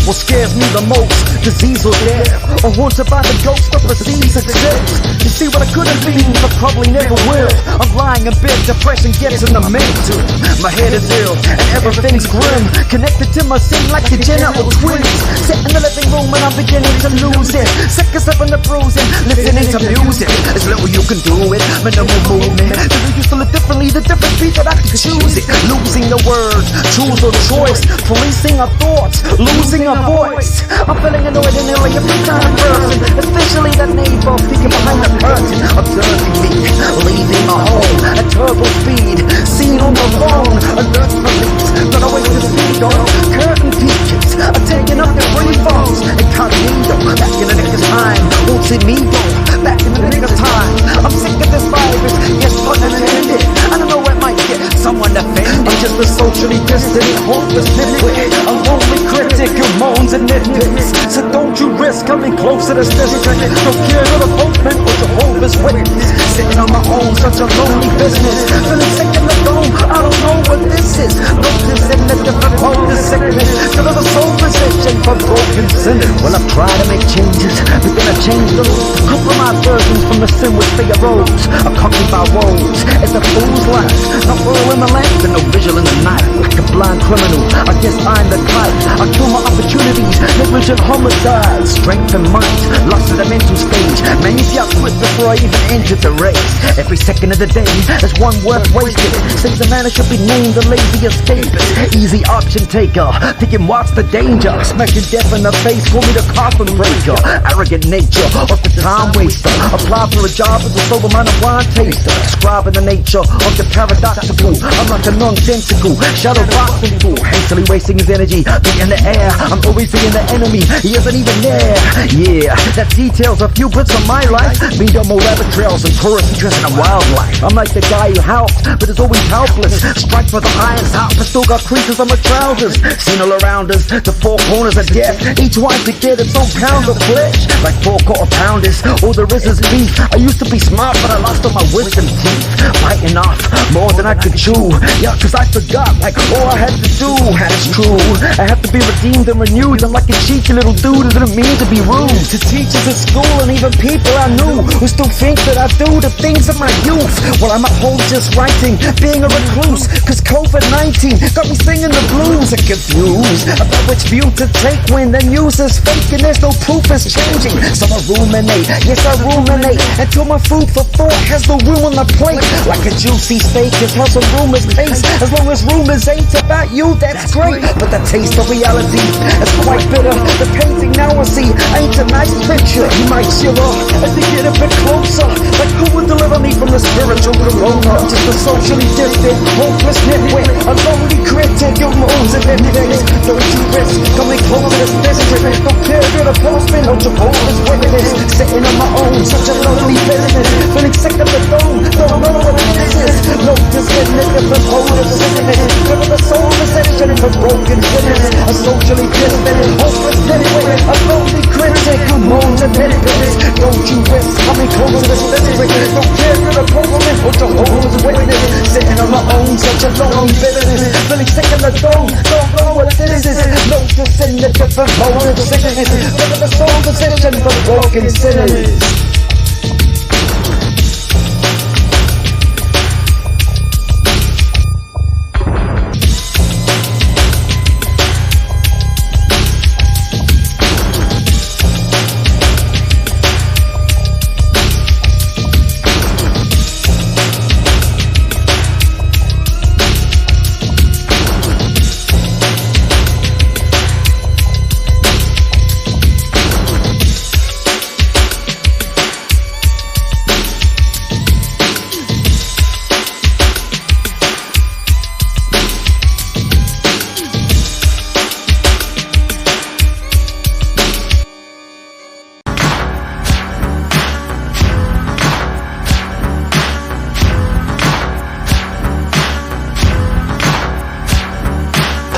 What scares me the most, disease or death, or haunted by the ghost of precedes success. You see what I could have been, but probably never will. I'm lying in bed, depression gets in the mental. My head is ill, and everything's grim. Connected to my sin like the general twins. Sit in the living room and I'm beginning to lose it. Sick as up in the bruising, listening to music. There's little you can do it, minimal movement. Do you used to live differently, the difference be that I can choose it. Losing the words, choose or choice. Policing our thoughts, losing our voice. I'm feeling annoyed and ill like every time person, especially that neighbor peeking behind the curtain, observing me, leaving my home at turbo speed, seen on the phone, alert police, not always to speak on. Curtain peaches are taking up their free phones, incognito, back in the nick of time, won't see me go, back in the nick of time. I'm sick of this virus, yes, pun intended. I don't know what might get someone offended. I'm just a socially distant, hopeless nitwit, a lonely critic who moans and nitpicks. So don't you risk coming close to this district. Don't care who the postman or Jehovah's Witness. Sitting on my own, such a lonely business. Feeling sick in the dome, I don't know what this is. Notice in the different pole, the sickness. Still of a soul position for broken sinners. Well, I've tried to make changes, but then I changed them. Compromise versions from the sin which they arose. Accompanied by woes, it's a fool's life. Not oil in the lamp and no visual in the night. Like a blind criminal, I guess I'm the type. I kill my opportunity
opportunities, negligent homicides, strength and might, lost in the mental stage. Man, you see I quit before I even entered the race. Every second of the day is one worth wasted. Says a man should be named the lazy escapist, easy option taker, thinking what's the danger? Smashing death in the face, call me the coffin breaker. Arrogant nature of the time waster. Apply for a job as a sober-minded wine taster. Describing the nature of the paradoxical. I'm like a nonsensical shadow boxing fool, hastily wasting his energy, beat in the air. I'm always seeing the enemy, he isn't even there. Yeah, that details a few bits of my life. Me done more rabbit trails and tourist interest in wildlife. I'm like the guy who helps, but is always helpless. Strike for the iron's hot, but still got creases on my trousers. Seen all around us, the four corners of death. Each one could get its own pound of flesh. Like 4 quarter pounders, all there is beef. I used to be smart, but I lost all my wisdom teeth. Biting off more than I could chew. Yeah, cause I forgot, like all I had to do. And it's true, I have to be redeemed and renewed. I'm like a cheeky little dude who didn't mean to be rude to teachers at school and even people I knew who still think that I do the things of my youth. Well, I'm at home just writing, being a recluse, cause COVID-19 got me singing the blues. I'm confused about which view to take when the news is fake and there's no proof it's changing. So I ruminate, yes I ruminate, until my food for thought has no room on the plate. Like a juicy steak is how some rumors taste. As long as rumors ain't about you, that's great. But the taste of reality is quite bitter. The painting now I see ain't a nice picture. You might chill off as you get a bit closer. Like who would deliver me from the spiritual corona? Just a socially distant, hopeless nitwit, a lonely critic of moans and everything. Don't you risk coming close to this district. Don't care if you're the postman or Jehovah's Witness. Sitting on my own, such a lonely business. Feeling sick of the dome, don't know what this is. No disconnected from polar sickness. Living the soul reception for broken sinners. A socially distant, hopeless nitwit, a lonely critic who moans and everything. Don't you risk coming close to this district. Don't care if you're the postman or Jehovah's Witness. Sitting on my own, such a lonely business. Feeling sick of the dome, don't know what this is. No disconnected from polar sickness. Living the soul reception for broken sinners.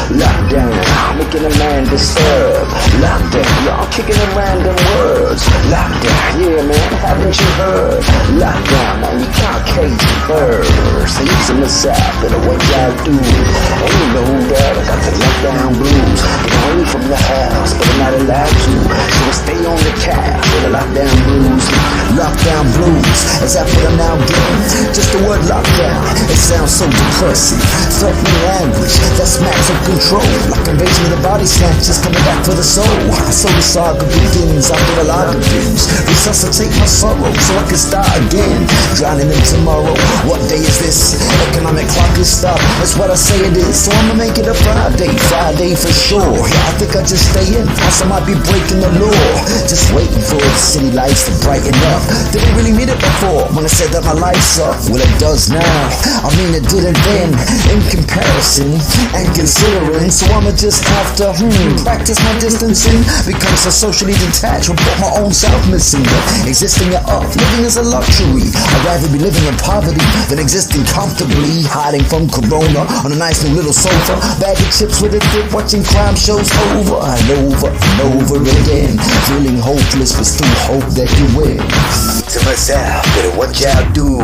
Lockdown, making a man disturb. Lockdown, y'all kicking in random words. Lockdown, yeah man, haven't you heard? Lockdown, man, you can't cage birds. They using the south, better what y'all do. Ain't no doubt, I got the lockdown blues. Get away from the house, but I'm not allowed to. So I stay on the couch with the lockdown blues. Lockdown blues, is that what I'm now getting? Just the word lockdown, it sounds so depressing. Threatening language, that smacks of control. Like invasion of the body snatchers coming back for the soul. So the saga begins after a lot of dreams. Resuscitate my sorrow so I can start again. Drowning in tomorrow, what day is this? Economic clock is stopped, that's what I say it is. So I'ma make it a Friday, Friday for sure. Yeah, I think I just stay in, else I might be breaking the law. Just waiting for the city lights to brighten up. Didn't really mean it before when I said that my life's up. Well it does now, I mean it didn't then. In comparison and considering, so I'ma just have to practice my distancing. Become so socially detached, report my own self missing. Existing it up, living is a luxury. I'd rather be living in poverty than existing comfortably. Hiding from corona on a nice new little sofa. Bag of chips with a dip, watching crime shows over and over and over again. Feeling hopeless but still hope that you win. To myself, better what y'all do.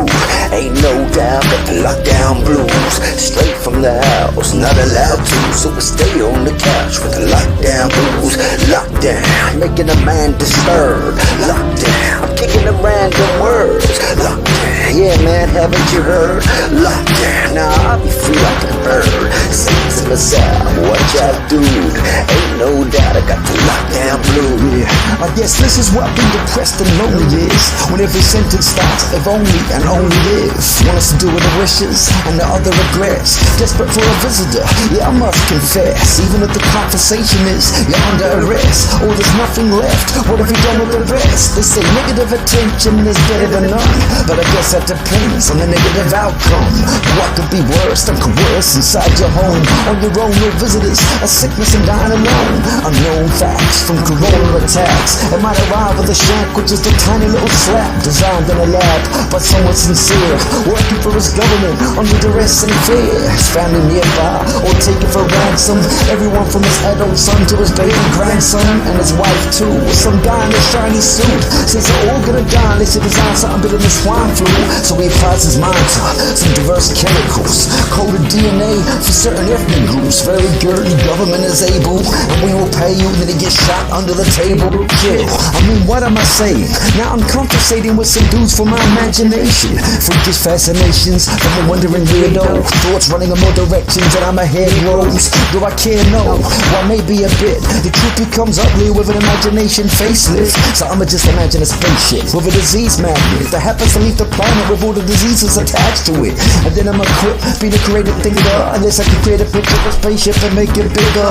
Ain't no doubt, got the lockdown blues. Straight from the house, not allowed to. So I stay on the couch with the lockdown blues. Lockdown, making a man disturbed. Lockdown, I'm kicking the random words. Lockdown, yeah man, haven't you heard? Lockdown, now I'll be free like a bird. Say to myself, watch out dude, ain't no doubt I got the lockdown blue.
Yeah, I guess this is what being depressed and lonely is. When every sentence starts, if only and only if. Want us to do with the wishes and the other regrets. Desperate for a visitor, yeah I must confess. Even if the conversation is, you're under arrest, or there's nothing left, what have you done with the rest? They say negative attention is better than none, but I guess that depends on the negative outcome. What could be worse than coerce inside your home? On your own, no visitors, a sickness and dying alone. Unknown facts from corona attacks. It might arrive with a shank, which is the tiny little slap designed in a lab by someone sincere, working for his government under duress and fear. His family nearby, or taken for ransom. Everyone from his adult son to his baby grandson, and his wife too, with some guy in a shiny suit. Since they're all gonna die unless they design something better than swine flu. So he applies his mind to some diverse chemicals, coded DNA for certain ethnic groups. Very good, the government is able, and we will pay you, then he gets shot under the table. Kill. I mean, what am I saying? Now I'm conversating with some dudes from my imagination. Freakish fascinations from a wandering weirdo. Thoughts running in more directions and my head grows. Do I care? No. Well, maybe a bit. The truth becomes ugly with an imagination facelift. So I'ma just imagine a spaceship with a disease magnet that happens to leave the planet with all the diseases attached to it. And then I'ma quit being a creative thinker unless I can create a picture of a spaceship and make it bigger.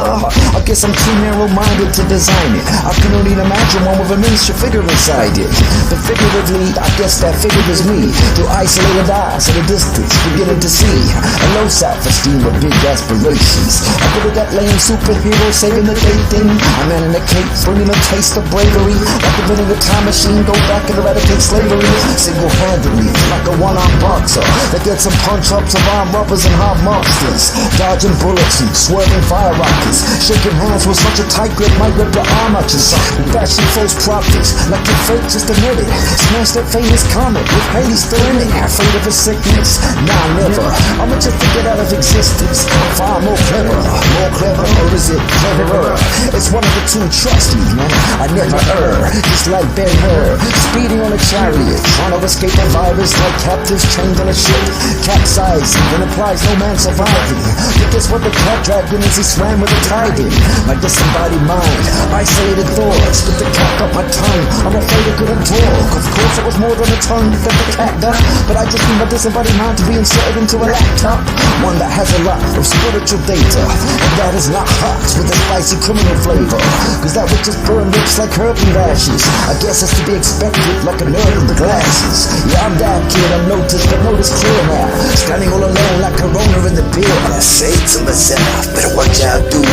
I guess I'm too narrow-minded to design it. I can only imagine one with a miniature figure inside it. But figuratively, I guess that figure is me. Through isolated eyes at a distance, beginning to see a low self-esteem with big aspirations. I could have that lame superhero saving the day thing. A man in a cape, bringing a taste of bravery. Like inventing a time machine, go back and eradicate slavery. Single-handedly, like a one-armed boxer that gets some punch-ups of armed robbers and hard monsters. Dodging bullets and swerving fire rockets. Shaking hands with such a tight grip, might rip your arm out your socket. Bashing false prophets, like you're fake, just admit it. Smash that famous comet with Helix still in it. Afraid of a sickness? Nah, never. I'ma just think it out of existence. I'm far more clever, or is it cleverer? It's one of the two, trust me, man. I never err, just like Ben-Hur, speeding on a chariot, trying to escape a virus like captives chained on a ship. Capsizing, then applies no man surviving. But guess what the cat dragged in as he swam with the tide in? My disembodied mind, isolated thoughts, with the cat up my tongue. I'm afraid it couldn't talk. Of course it was more than a tongue that the cat got, but I just need my disembodied mind to be inserted into a laptop, one that has a lot of spiritual data, and that is not hot with a spicy criminal flavor, cause that would just burn lips like herpes rashes. I guess it's to be expected, like a nerd with the glasses. Yeah, I'm that kid, I'm noticed, but notice clear now, standing all alone like Corona in the beer.
I say to myself, better watch out dude,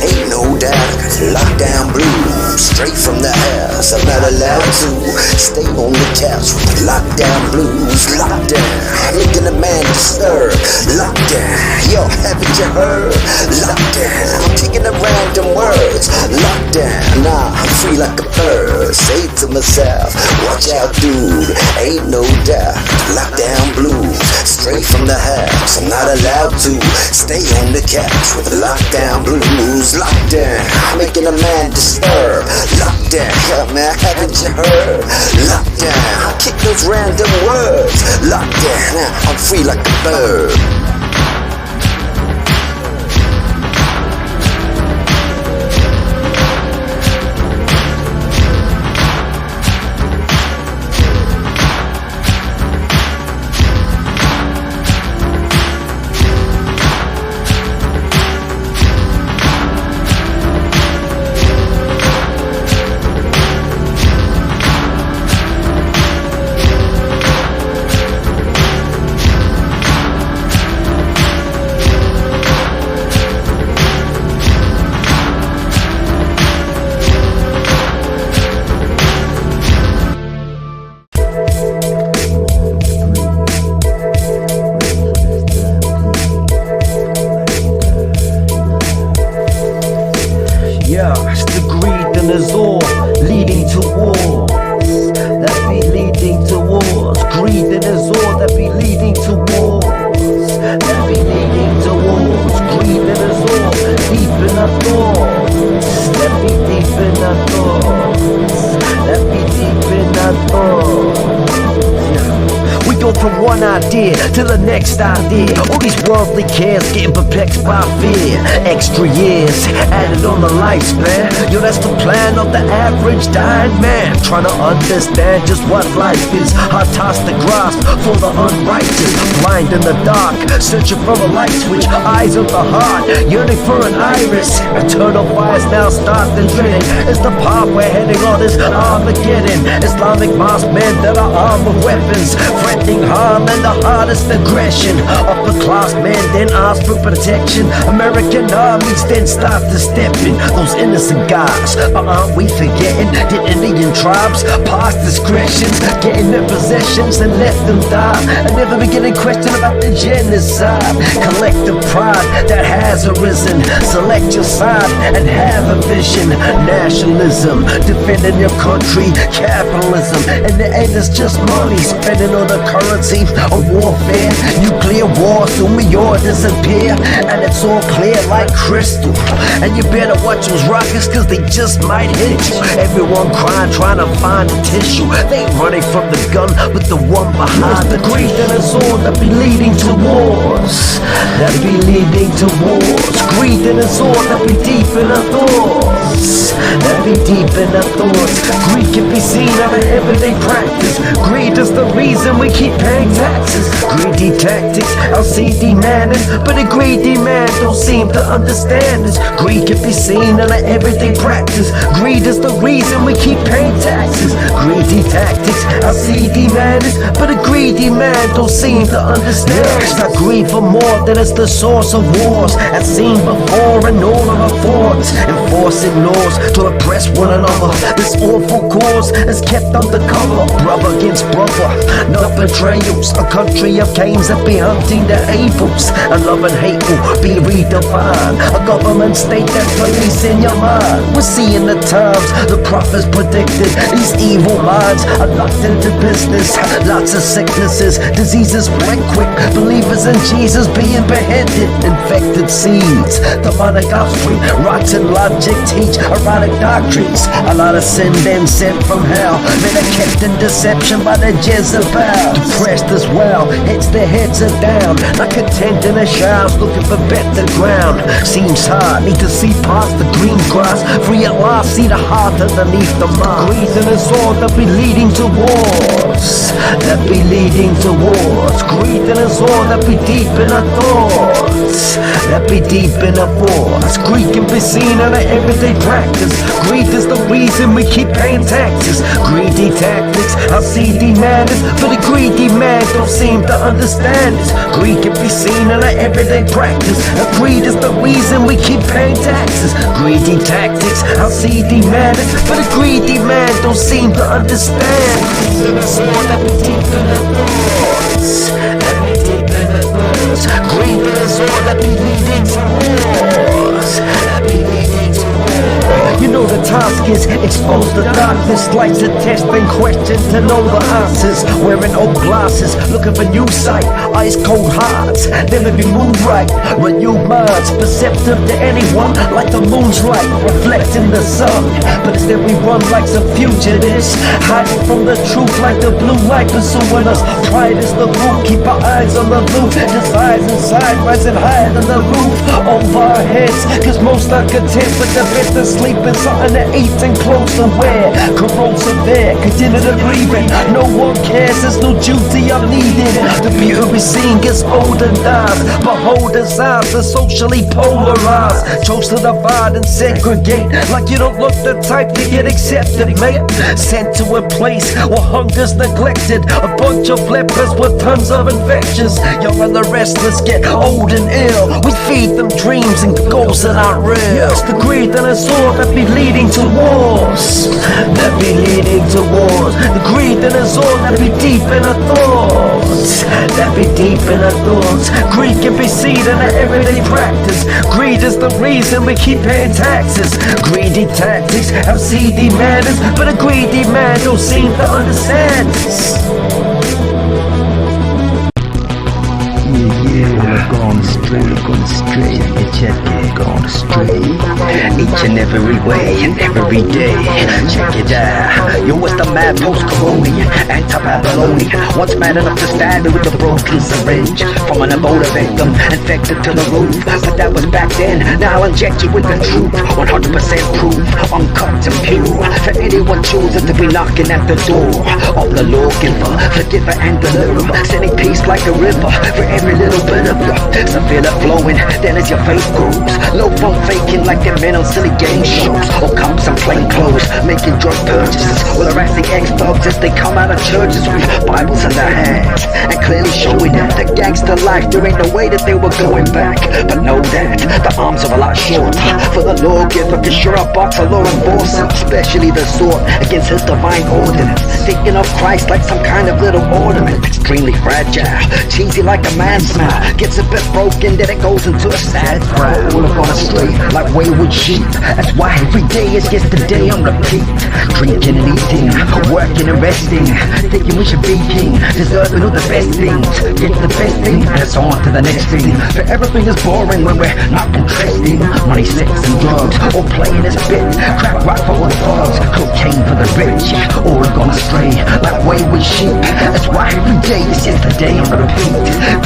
ain't no doubt I got the lockdown blues. Straight from the house, I'm not allowed to stay on the couch with the lockdown blues. Lockdown, making a man disturb. Lockdown, yo, haven't you heard? Lockdown, I'm kicking the random words. Lockdown, nah, I'm free like a bird. Say to myself, watch out dude, ain't no doubt. Lockdown blues, straight from the house, I'm not allowed to stay on the couch with the lockdown blues. Lockdown, making a man disturb. Lockdown, yeah man, haven't you heard? Lockdown, I kick those random words. Lockdown, I'm free like a bird.
It's the greed and the zor leading to wars. That be leading to wars. Greed and the zor that be leading to wars. That be leading to wars. Greed and the zor deep in our thoughts. That be deep in our thoughts. That be deep in our thoughts.
one idea to the next idea. All these worldly cares getting perplexed by fear. Extra years added on the lifespan. Yo, that's the plan of the average dying man. Trying to understand just what life is. Hard task to grasp for the unrighteous. Blind in the dark, searching for a light switch. Eyes of the heart, yearning for an iris. Eternal fires now start and dreading. It's the path we're heading on is Armageddon. Islamic masked men that are armed with weapons, threatening harm and the hardest aggression. Upper class men then ask for protection. American armies then start to step in. Those innocent guys, but aren't we forgetting the Indian tribes? Past discretions, getting their possessions and let them die. And never beginning question about the genocide. Collective pride that has arisen. Select your side and have a vision. Nationalism, defending your country. Capitalism, in the end it's just money. Spending on the currency of warfare. Nuclear war, soon we all disappear. And it's all clear like crystal. And you better watch those rockets cause they just might hit you. Everyone crying, trying to find a tissue. They ain't running from the gun, but the one behind the grief and it's all that be leading to wars. That be leading to wars. Greed and it's all that be deep in our thoughts. That be deep in our thoughts. Greed can be seen on an everyday practice. Greed is the reason we keep paying taxes. Greedy tactics, our CD manners, but a greedy man don't seem to understand this. Greed can be seen on an everyday practice. Greed is the reason we keep paying taxes. Greedy tactics, our CD manners, but a greedy man don't seem to understand. It's not greed for more than it's the source of wars, as seen before in all of our forts. Enforcing laws to oppress one another. This awful cause is kept undercover. Brother against brother, not betrayals. A country of Cains that be hunting the Abels. And love and hate will be redefined. A government state that's policing your mind. We're seeing the times the prophets predicted. These evil minds are locked into business. Lots of sicknesses, diseases spread quick. Believers in Jesus being beheaded. Infected seeds, demonic offspring. Rotten logic teach erotic doctrines. A lot of sin then sent from hell. Men are kept in deception by the Jezebel. Depressed as well, hence their heads are down. Not content in the showers, looking for better ground. Seems hard, need to see past the green grass. Free at last, see the heart underneath the mask. Greed and it's all that be leading to wars. That be leading to wars. Greed and it's all that be deep in our thoughts. That be deep in our thoughts. Greed can be seen in our everyday practice. Greed is the reason we keep paying taxes. Greedy tactics, our CD manners, but a greedy man don't seem to understand this. Greed can be seen in our everyday practice. And greed is the reason we keep paying taxes. Greedy tactics, our CD manners, but a greedy man don't seem to understand. That be deep in our thoughts. That be deep in our thoughts. Greed is all that be leading to wars. That be leading to wars. You know the task is expose the darkness, slice the test and question to know the answers. Wearing old glasses, looking for new sight. Ice cold hearts, never be moved right. Renewed minds, perceptive to anyone, like the moon's light reflecting the sun. But instead we run like some fugitives, hiding from the truth like the blue light pursuing us. Pride is the root, keep our eyes on the loop. Desires inside, rising higher than the roof over our heads, cause most are content with the bed to sleep in something that eats and close to wear. Corrosive air, continue to breathing. No one cares, there's no duty I'm needed. The beauty we seen gets old and dies. Beholders' eyes are socially polarized. Chose to divide and segregate, like you don't look the type to get accepted, mate. Sent to a place where hunger's neglected. A bunch of lepers with tons of infections. Young and the restless get old and ill. We feed them dreams and goals that aren't real. It's the greed and it's all that be leading to wars. That be leading to wars. The greed and it's all that be deep in our thoughts. That be deep in our thoughts. Greed can be seen in our everyday practice. Greed is the reason we keep paying taxes. Greedy tactics have CD manners, but a greedy man don't seem to understand this. Yeah, gone straight, you check it, gone straight. each and every way and every day. Check it out. Yo, it's the mad post-colonial, anti-Babylonian. Once mad enough to stab me with a broken syringe. From an Ebola victim, infected to the roof. But that was back then, now I'll inject you with the truth. 100% proof, uncut and pure. For anyone choosing to be knocking at the door of the lawgiver, forgiver and deliverer. Sending peace like a river for every little bit of you. So feel it flowing, then as your faith grows. Low funk faking like they're men on silly game shows. Or cops in plain clothes, making drug purchases. Well, harassing ex-thugs as they come out of churches with Bibles in their hands. And clearly showing that the gangster life, there ain't no way that they were going back. But know that the arms are a lot shorter for the lawgiver, cause you're a box of law enforcement, especially the sword against his divine ordinance. Thinking of Christ like some kind of little ornament, extremely fragile, cheesy like a man's smile. Gets a bit broken, then it goes into a sad cry. All up on a street like wayward sheep. That's why every day is yesterday on repeat. Drinking and eating, working and resting, thinking we should be king, deserving all the best things. Get the best thing and it's on to the next thing. For everything is boring when we're not interesting. Money, sex and drugs, all playing this bit. Crack rock for all the thugs, cocaine for the rich. All are gone astray like wayward sheep. That's why every day is yesterday on repeat.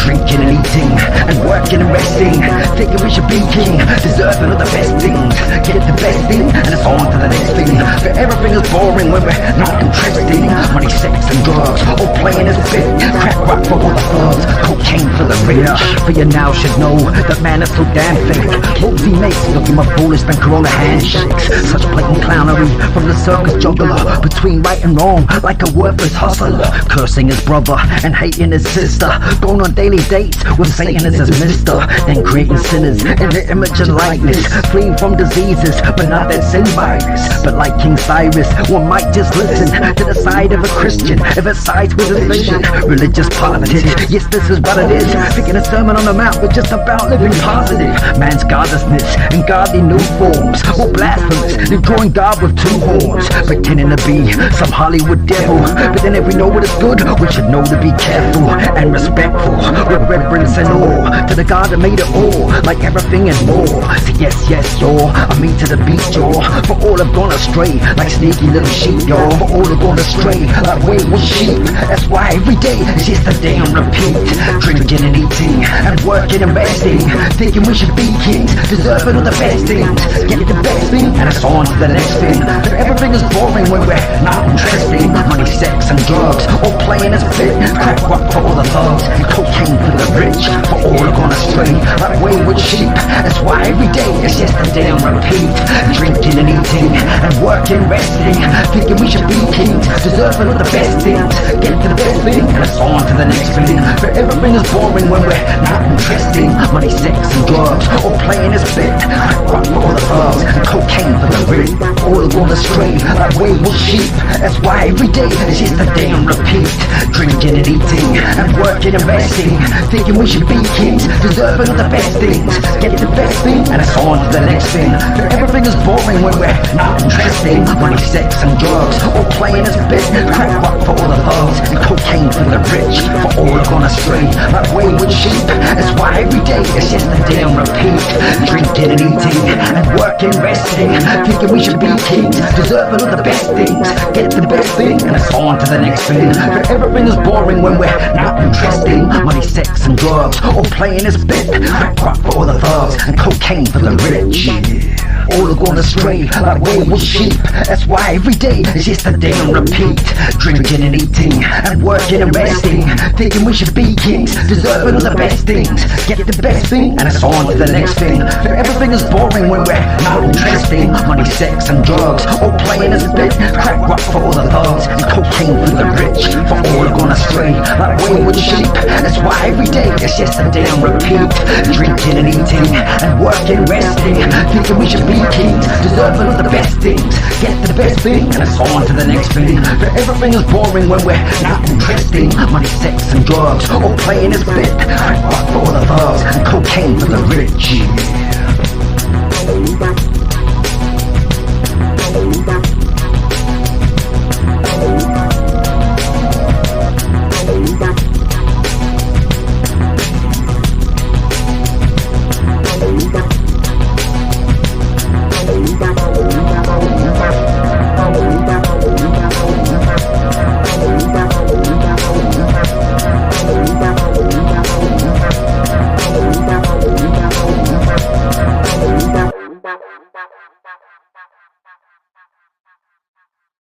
Drinking and eating and working and resting, thinking we should be king, deserving all the best things. Get the best thing and it's on to the next thing. For everything is boring when we're not interesting. Money, sex and drugs, all playing this bit. Crack rock for all the thugs, cocaine for the rich. For you now should know that man is so damn fake. Mosey makes looking more foolish than Corona handshakes. Such blatant clownery from the circus juggler, between right and wrong like a worthless hustler. Cursing his brother and hating his sister, going on daily dates with Satan as his mister. Then creating sinners in their image and likeness, fleeing from diseases but not that sin virus. But like King Cyrus, one might just listen to the side of a Christian if it sides with his vision. Religious politics, yes this is what it is. Picking a sermon on the mount but just about living positive. Man's godlessness and godly new forms, more blasphemous than drawing God with two horns. Pretending to be some Hollywood devil, but then if we know what is good, we should know to be careful and respectful, with reverence and awe to the God that made it all, like everything and more. So yes, yes, y'all, I mean to the beat, y'all. For all have gone astray, like sneaky little sheep, y'all. For all have gone astray, like wayward sheep. That's why every day is just a day on repeat. Drinking and eating and working and resting, thinking we should be kings, deserving all the best things. Get the best thing and it's on to the next thing. For everything is boring when we're not interesting. Money, sex and drugs, all playing as fit. Crack rock for all the thugs and cocaine for the rich. For all are gone astray like wayward sheep. That's why every day is just a day on repeat. Drinking and eating and working, resting, thinking we should be kings, deserving all the best things. Get to the best thing and it's on to the next thing. For everything is boring when we're not interesting. Money, sex and drugs, all playing as fit. Crack rock for all the thugs and cocaine for the rich. All are gone astray like wayward sheep. That's why every day is just a day on repeat. Drinking and eating and working and resting, thinking we should be kings, deserving all the best things. Get the best thing and it's on to the next thing. For everything is boring when we're not interesting. Money, sex and drugs, all playing as bit. Crack rock for all the thugs and cocaine for the rich. For all are gone astray like wayward sheep. That's why every day is just a day on repeat. Drinking and eating and working, resting, thinking we should be kings, deserving all the best things. Get the best thing and it's on to the next thing. For everything is boring when we're not interesting. Money, sex and drugs, all playing as bit. Crack rock for all the thugs and cocaine for the rich. All are gone astray like wayward sheep. That's why every day is just a day on repeat. Drinking and eating and working and resting, thinking we should be kings, deserving all the best things. Get the best thing and it's on to the next thing. For everything is boring when we're not interesting. Money, sex and drugs, all playing as bit. Crack rock for all the thugs and cocaine for the rich. For all are gone astray like wayward sheep. That's why every day is just a day on repeat. Drinking and eating and working, resting, thinking we should be kings, deserving all the best things. Get the best thing and it's on to the next thing. For everything is boring when we're not interesting. Money, sex and drugs, all playing as bit. Crack rock for all the thugs and cocaine for the rich.